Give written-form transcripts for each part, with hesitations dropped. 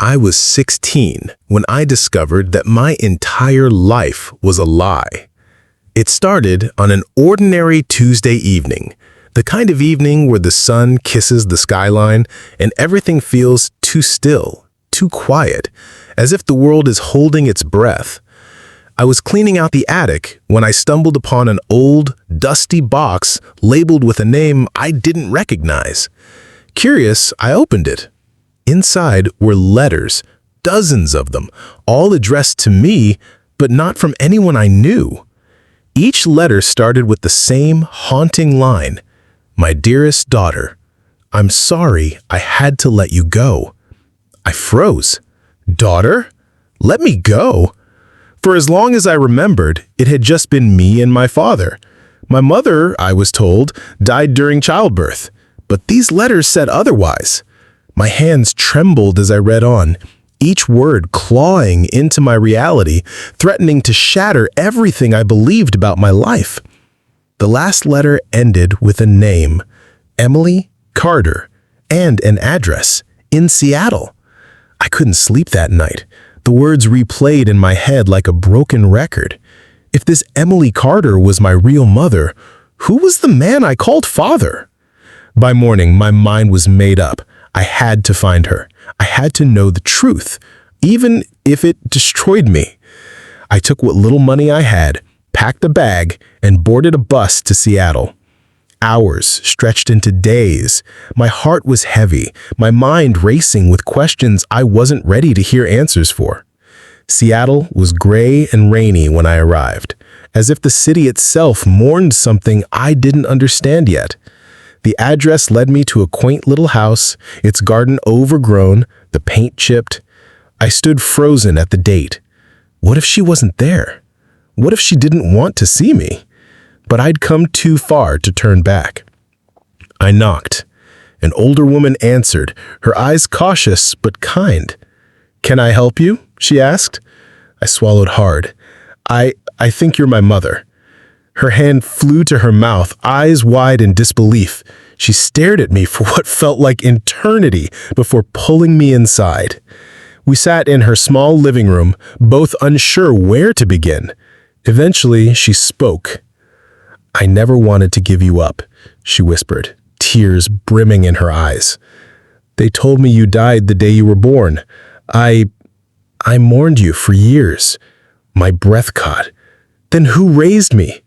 I was 16 when I discovered that my entire life was a lie. It started on an ordinary Tuesday evening, the kind of evening where the sun kisses the skyline and everything feels too still, too quiet, as if the world is holding its breath. I was cleaning out the attic when I stumbled upon an old, dusty box labeled with a name I didn't recognize. Curious, I opened it. Inside were letters, dozens of them, all addressed to me, but not from anyone I knew. Each letter started with the same haunting line, "My dearest daughter, I'm sorry I had to let you go." I froze. Daughter? Let me go? For as long as I remembered, it had just been me and my father. My mother, I was told, died during childbirth, but these letters said otherwise. My hands trembled as I read on, each word clawing into my reality, threatening to shatter everything I believed about my life. The last letter ended with a name, Emily Carter, and an address in Seattle. I couldn't sleep that night. The words replayed in my head like a broken record. If this Emily Carter was my real mother, who was the man I called father? By morning, my mind was made up. I had to find her. I had to know the truth, even if it destroyed me. I took what little money I had, packed a bag, and boarded a bus to Seattle. Hours stretched into days. My heart was heavy, my mind racing with questions I wasn't ready to hear answers for. Seattle was gray and rainy when I arrived, as if the city itself mourned something I didn't understand yet. The address led me to a quaint little house, its garden overgrown, the paint chipped. I stood frozen at the date. What if she wasn't there? What if she didn't want to see me? But I'd come too far to turn back. I knocked. An older woman answered, her eyes cautious but kind. "Can I help you?" she asked. I swallowed hard. I think you're my mother." Her hand flew to her mouth, eyes wide in disbelief. She stared at me for what felt like eternity before pulling me inside. We sat in her small living room, both unsure where to begin. Eventually, she spoke. "I never wanted to give you up," she whispered, tears brimming in her eyes. "They told me you died the day you were born. I mourned you for years." My breath caught. "Then who raised me?"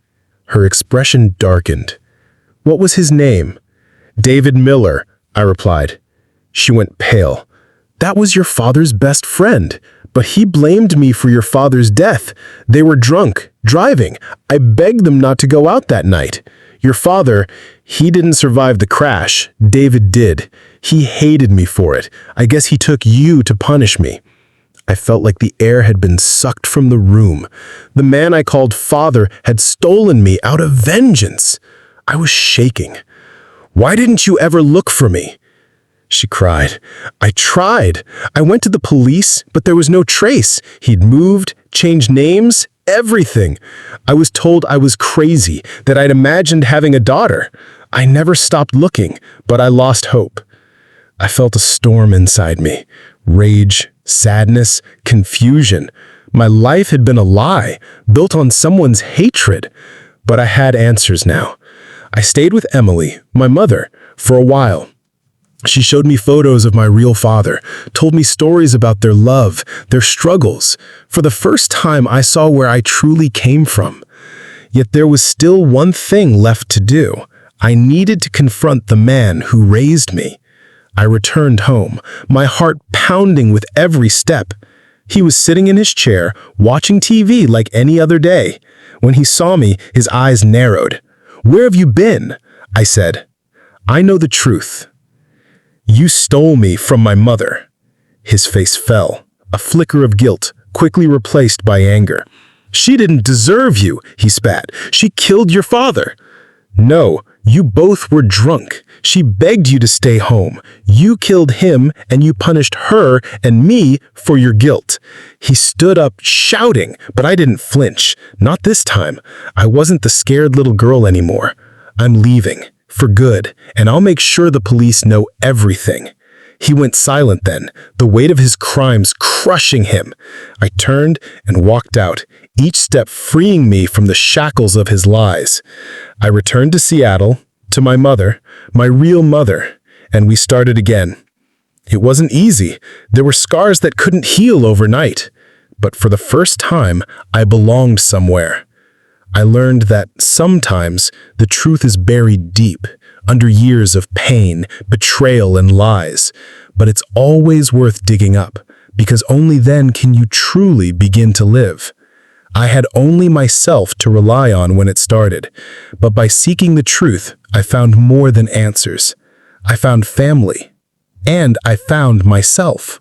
Her expression darkened. "What was his name?" "David Miller," I replied. She went pale. "That was your father's best friend, but he blamed me for your father's death. They were drunk, driving. I begged them not to go out that night. Your father, he didn't survive the crash. David did. He hated me for it. I guess he took you to punish me." I felt like the air had been sucked from the room. The man I called father had stolen me out of vengeance. I was shaking. "Why didn't you ever look for me?" She cried. "I tried. I went to the police, but there was no trace. He'd moved, changed names, everything. I was told I was crazy, that I'd imagined having a daughter. I never stopped looking, but I lost hope." I felt a storm inside me. Rage, sadness, confusion. My life had been a lie, built on someone's hatred. But I had answers now. I stayed with Emily, my mother, for a while. She showed me photos of my real father, told me stories about their love, their struggles. For the first time, I saw where I truly came from. Yet there was still one thing left to do. I needed to confront the man who raised me. I returned home, my heart pounding with every step. He was sitting in his chair, watching TV like any other day. When he saw me, his eyes narrowed. "Where have you been?" I said. "I know the truth. You stole me from my mother." His face fell, a flicker of guilt, quickly replaced by anger. "She didn't deserve you," he spat. "She killed your father." "No, you both were drunk. She begged you to stay home. You killed him, and you punished her and me for your guilt." He stood up, shouting, but I didn't flinch. Not this time. I wasn't the scared little girl anymore. "I'm leaving, for good, and I'll make sure the police know everything." He went silent then, the weight of his crimes crushing him. I turned and walked out, each step freeing me from the shackles of his lies. I returned to Seattle, to my mother, my real mother, and we started again. It wasn't easy. There were scars that couldn't heal overnight. But for the first time, I belonged somewhere. I learned that sometimes the truth is buried deep, under years of pain, betrayal, and lies. But it's always worth digging up, because only then can you truly begin to live. I had only myself to rely on when it started, but by seeking the truth, I found more than answers. I found family, and I found myself.